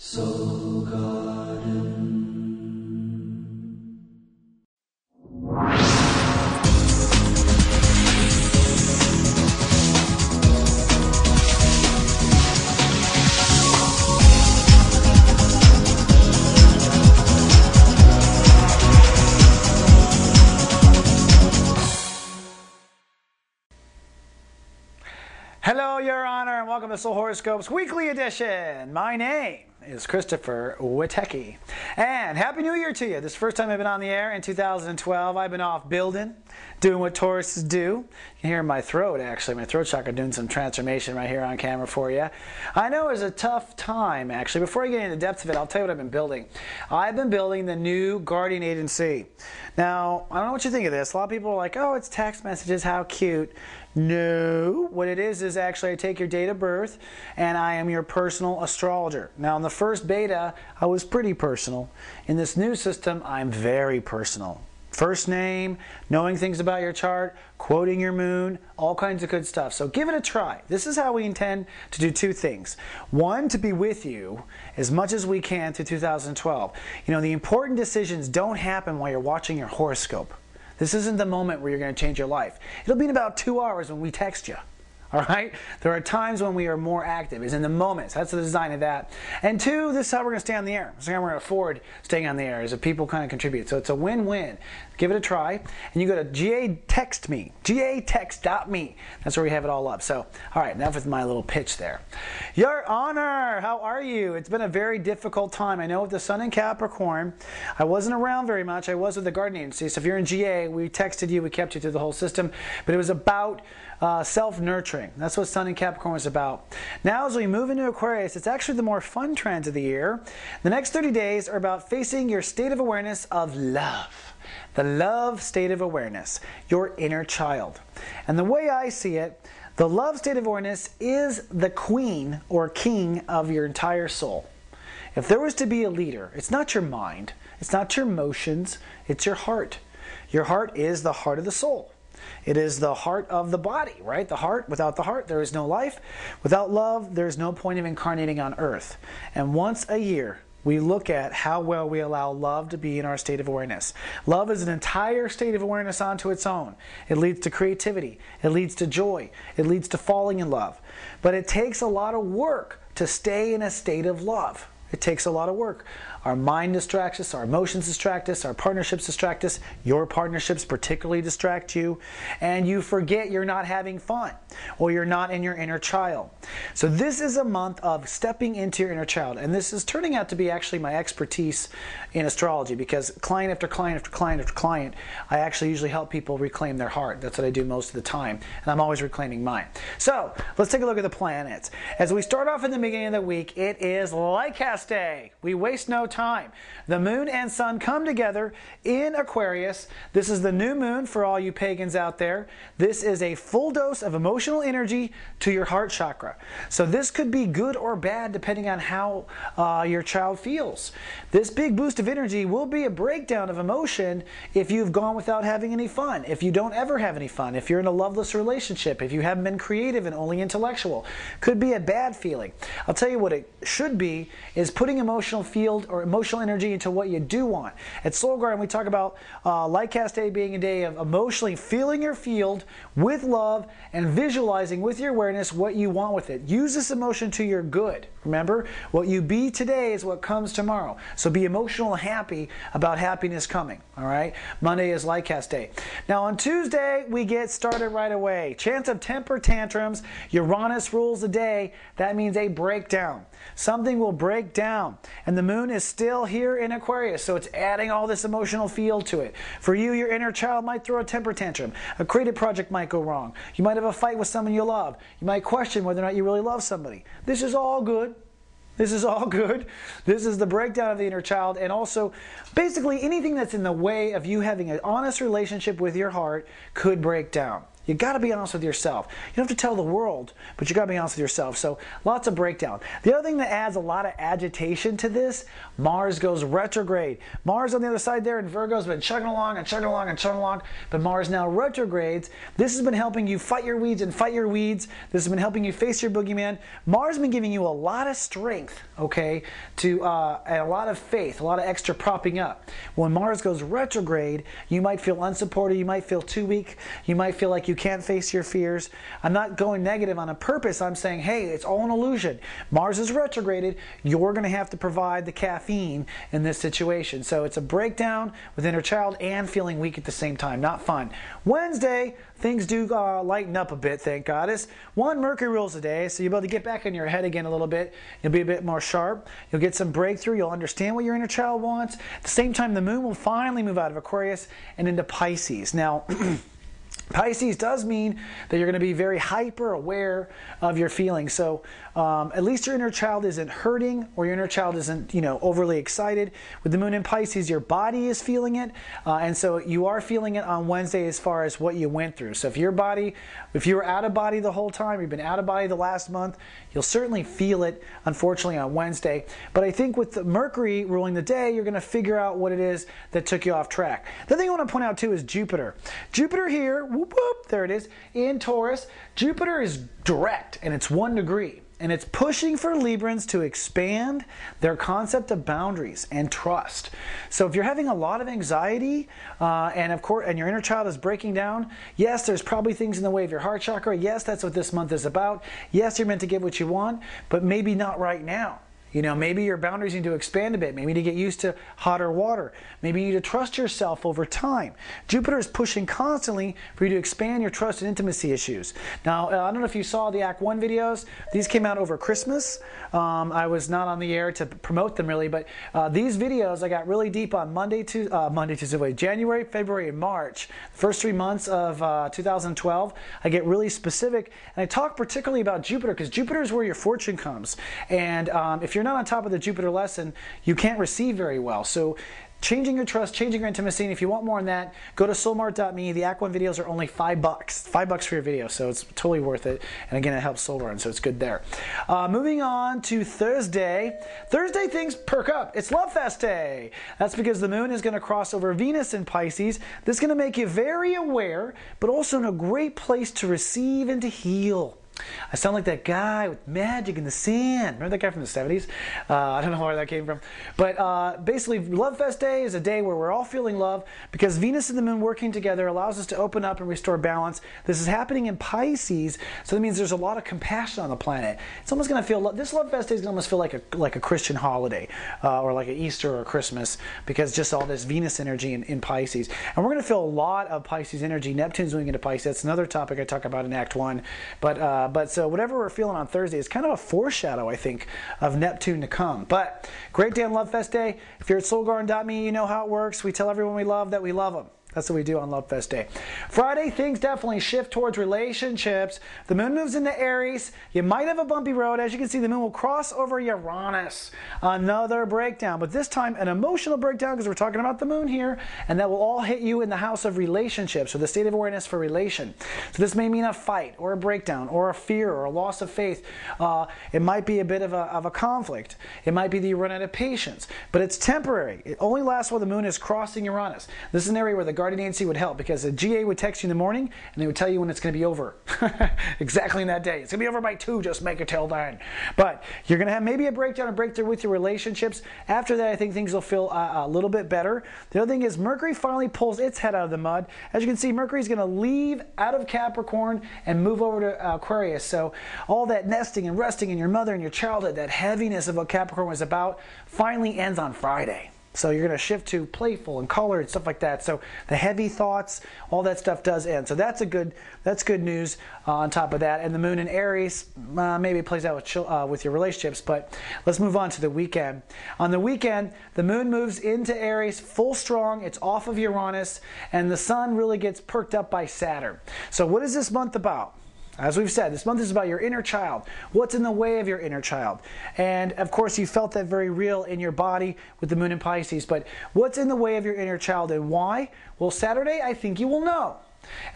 Soul Garden. Hello, Your Honor, and welcome to Soul Horoscopes Weekly Edition. My name is Christopher Witecki, and Happy New Year to you. This is the first time I've been on the air in 2012. I've been off building, doing what Tauruses do. You can hear my throat, actually. My throat chakra doing some transformation right here on camera for you. I know it was a tough time, actually. Before I get into the depths of it, I'll tell you what I've been building. I've been building the new guardian agency. Now, I don't know what you think of this. A lot of people are like, oh, it's text messages, how cute. No, what it is actually I take your date of birth and I am your personal astrologer. Now in the first beta, I was pretty personal. In this new system, I'm very personal. First name, knowing things about your chart, quoting your moon, all kinds of good stuff. So give it a try. This is how we intend to do two things. One, to be with you as much as we can through 2012. You know, the important decisions don't happen while you're watching your horoscope. This isn't the moment where you're going to change your life. It'll be in about 2 hours when we text you. All right? There are times when we are more active. It's in the moments. That's the design of that. And two, this is how we're going to stay on the air. This is how we're going to afford staying on the air, is if people kind of contribute. So it's a win-win. Give it a try. And you go to GA Text Me, gatext.me. That's where we have it all up. So, all right, enough with my little pitch there. Your Honor, how are you? It's been a very difficult time. I know with the Sun in Capricorn, I wasn't around very much. I was with the Guardian Agency. So if you're in GA, we texted you, we kept you through the whole system. But it was about self-nurturing. That's what Sun in Capricorn was about. Now as we move into Aquarius, it's actually the more fun trends of the year. The next 30 days are about facing your state of awareness of love. The love state of awareness, your inner child. And the way I see it, the love state of awareness is the queen or king of your entire soul. If there was to be a leader, it's not your mind, it's not your emotions, it's your heart. Your heart is the heart of the soul. It is the heart of the body, right? The heart, without the heart, there is no life. Without love, there is no point of incarnating on earth. And once a year, we look at how well we allow love to be in our state of awareness. Love is an entire state of awareness onto its own. It leads to creativity. It leads to joy. It leads to falling in love. But it takes a lot of work to stay in a state of love. It takes a lot of work. Our mind distracts us, our emotions distract us, our partnerships distract us, your partnerships particularly distract you, and you forget you're not having fun, or you're not in your inner child. So this is a month of stepping into your inner child, and this is turning out to be actually my expertise in astrology, because client after client after client after client, I actually usually help people reclaim their heart. That's what I do most of the time, and I'm always reclaiming mine. So let's take a look at the planets. As we start off in the beginning of the week, it is Lightcast Day. We waste no time. The moon and sun come together in Aquarius. This is the new moon for all you pagans out there. This is a full dose of emotional energy to your heart chakra. So this could be good or bad depending on how your child feels. This big boost of energy will be a breakdown of emotion if you've gone without having any fun, if you don't ever have any fun, if you're in a loveless relationship, if you haven't been creative and only intellectual. Could be a bad feeling. I'll tell you what it should be is putting emotional field or emotional energy into what you do want. At Soul Garden, we talk about Lightcast Day being a day of emotionally feeling your field with love and visualizing with your awareness what you want with it. Use this emotion to your good. Remember, what you be today is what comes tomorrow. So be emotional and happy about happiness coming. All right? Monday is Lightcast Day. Now on Tuesday, we get started right away. Chance of temper tantrums. Uranus rules the day. That means a breakdown. Something will break down. And the moon is still here in Aquarius, so it's adding all this emotional field to it. For you, your inner child might throw a temper tantrum. A creative project might go wrong. You might have a fight with someone you love. You might question whether or not you really love somebody. This is all good. This is all good. This is the breakdown of the inner child, and also basically anything that's in the way of you having an honest relationship with your heart could break down. You got to be honest with yourself. You don't have to tell the world, but you got to be honest with yourself. So lots of breakdown. The other thing that adds a lot of agitation to this, Mars goes retrograde. Mars on the other side there in Virgo's been chugging along and chugging along and chugging along, but Mars now retrogrades. This has been helping you fight your weeds and fight your weeds. This has been helping you face your boogeyman. Mars has been giving you a lot of strength, okay, and a lot of faith, a lot of extra propping up. When Mars goes retrograde, you might feel unsupported, you might feel too weak, you might feel like you can't face your fears. I'm not going negative on a purpose. I'm saying, hey, it's all an illusion. Mars is retrograded. You're going to have to provide the caffeine in this situation. So it's a breakdown with inner child and feeling weak at the same time. Not fun. Wednesday, things do lighten up a bit, thank goddess. 1 Mercury rules a day, so you'll be able to get back in your head again a little bit. You'll be a bit more sharp. You'll get some breakthrough. You'll understand what your inner child wants. At the same time, the moon will finally move out of Aquarius and into Pisces. Now, Pisces does mean that you're going to be very hyper aware of your feelings. So at least your inner child isn't hurting, or your inner child isn't, overly excited. With the moon in Pisces, your body is feeling it, and so you are feeling it on Wednesday as far as what you went through. So if you were out of body the whole time, you've been out of body the last month, you'll certainly feel it, unfortunately, on Wednesday. But I think with the Mercury ruling the day, you're going to figure out what it is that took you off track. The thing I want to point out too is Jupiter. Jupiter here, whoop whoop, there it is, in Taurus. Jupiter is direct, and it's 1 degree. And it's pushing for Librans to expand their concept of boundaries and trust. So if you're having a lot of anxiety, and your inner child is breaking down, yes, there's probably things in the way of your heart chakra. Yes, that's what this month is about. Yes, you're meant to get what you want, but maybe not right now. Maybe your boundaries need to expand a bit. Maybe you need to get used to hotter water. Maybe you need to trust yourself over time. Jupiter is pushing constantly for you to expand your trust and intimacy issues. Now, I don't know if you saw the Act 1 videos. These came out over Christmas. I was not on the air to promote them really, but these videos I got really deep on January, February, and March. The first 3 months of 2012. I get really specific, and I talk particularly about Jupiter because Jupiter is where your fortune comes. And if you're not on top of the Jupiter lesson, you can't receive very well. So changing your trust, changing your intimacy, and if you want more on that, go to soulmart.me. The Act 1 videos are only $5. $5 for your video, so it's totally worth it. And again, it helps Soul Run, so it's good there. Moving on to Thursday. Thursday, things perk up. It's Love Fest Day. That's because the moon is going to cross over Venus in Pisces. This is going to make you very aware, but also in a great place to receive and to heal. I sound like that guy with Magic in the Sand. Remember that guy from the 70s? I don't know where that came from. But basically, Love Fest Day is a day where we're all feeling love because Venus and the moon working together allows us to open up and restore balance. This is happening in Pisces, so that means there's a lot of compassion on the planet. It's almost going to feel, this Love Fest Day is going to almost feel like a Christian holiday or like an Easter or Christmas because just all this Venus energy in Pisces. And we're going to feel a lot of Pisces energy. Neptune's moving into Pisces. That's another topic I talk about in Act 1. But so whatever we're feeling on Thursday is kind of a foreshadow, I think, of Neptune to come. But great day on Love Fest Day. If you're at soulgarden.me, you know how it works. We tell everyone we love that we love them. That's what we do on Love Fest Day. Friday, things definitely shift towards relationships. The moon moves into Aries. You might have a bumpy road. As you can see, the moon will cross over Uranus. Another breakdown, but this time an emotional breakdown because we're talking about the moon here, and that will all hit you in the house of relationships or the state of awareness for relation. So this may mean a fight or a breakdown or a fear or a loss of faith. It might be a bit of a conflict. It might be that you run out of patience, but it's temporary. It only lasts while the moon is crossing Uranus. This is an area where the guardian agency would help because the GA would text you in the morning and they would tell you when it's going to be over. Exactly in that day. It's going to be over by 2, just make it till then. But you're going to have maybe a breakdown or breakthrough with your relationships. After that, I think things will feel a little bit better. The other thing is Mercury finally pulls its head out of the mud. As you can see, Mercury is going to leave out of Capricorn and move over to Aquarius. So all that nesting and resting in your mother and your childhood, that heaviness of what Capricorn was about, finally ends on Friday. So you're going to shift to playful and color and stuff like that. So the heavy thoughts, all that stuff does end. So that's good news on top of that. And the moon in Aries maybe it plays out with your relationships. But let's move on to the weekend. On the weekend, the moon moves into Aries full strong. It's off of Uranus, and the sun really gets perked up by Saturn. So what is this month about? As we've said, this month is about your inner child. What's in the way of your inner child? And of course, you felt that very real in your body with the moon in Pisces. But what's in the way of your inner child and why? Well, Saturday, I think you will know.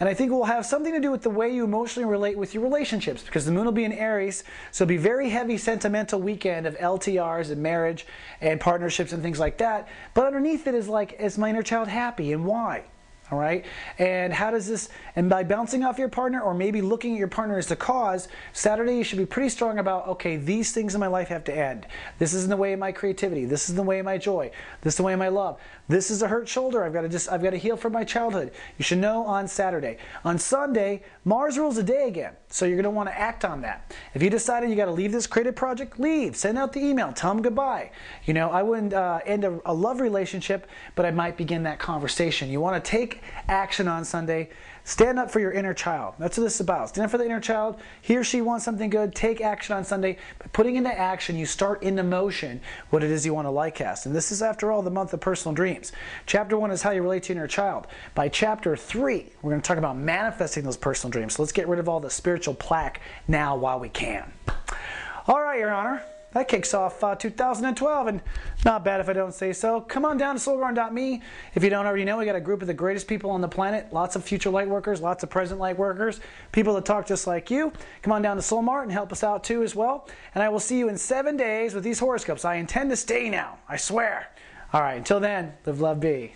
And I think it will have something to do with the way you emotionally relate with your relationships, because the moon will be in Aries, so it'll be a very heavy sentimental weekend of LTRs and marriage and partnerships and things like that. But underneath it is like, is my inner child happy and why? All right, and how does this, and by bouncing off your partner or maybe looking at your partner as the cause, Saturday you should be pretty strong about, okay, these things in my life have to end. This is in the way of my creativity. This is in the way of my joy. This is the way of my love. This is a hurt shoulder. I've got to heal from my childhood. You should know on Saturday. On Sunday, Mars rules the day again, so you're going to want to act on that. If you decided you got to leave this creative project, leave. Send out the email. Tell them goodbye. You know, I wouldn't end a love relationship, but I might begin that conversation. You want to take action on Sunday. Stand up for your inner child. That's what this is about. Stand up for the inner child. He or she wants something good. Take action on Sunday. By putting into action, you start into motion what it is you want to lightcast. And this is, after all, the month of personal dreams. Chapter 1 is how you relate to your inner child. By Chapter 3, we're going to talk about manifesting those personal dreams. So let's get rid of all the spiritual plaque now while we can. All right, Your Honor. That kicks off 2012, and not bad if I don't say so. Come on down to soulgarden.me. If you don't already know, we got a group of the greatest people on the planet. Lots of future light workers, lots of present light workers, people that talk just like you. Come on down to Soul Mart and help us out too as well. And I will see you in 7 days with these horoscopes. I intend to stay now. I swear. All right, until then, live, love, be.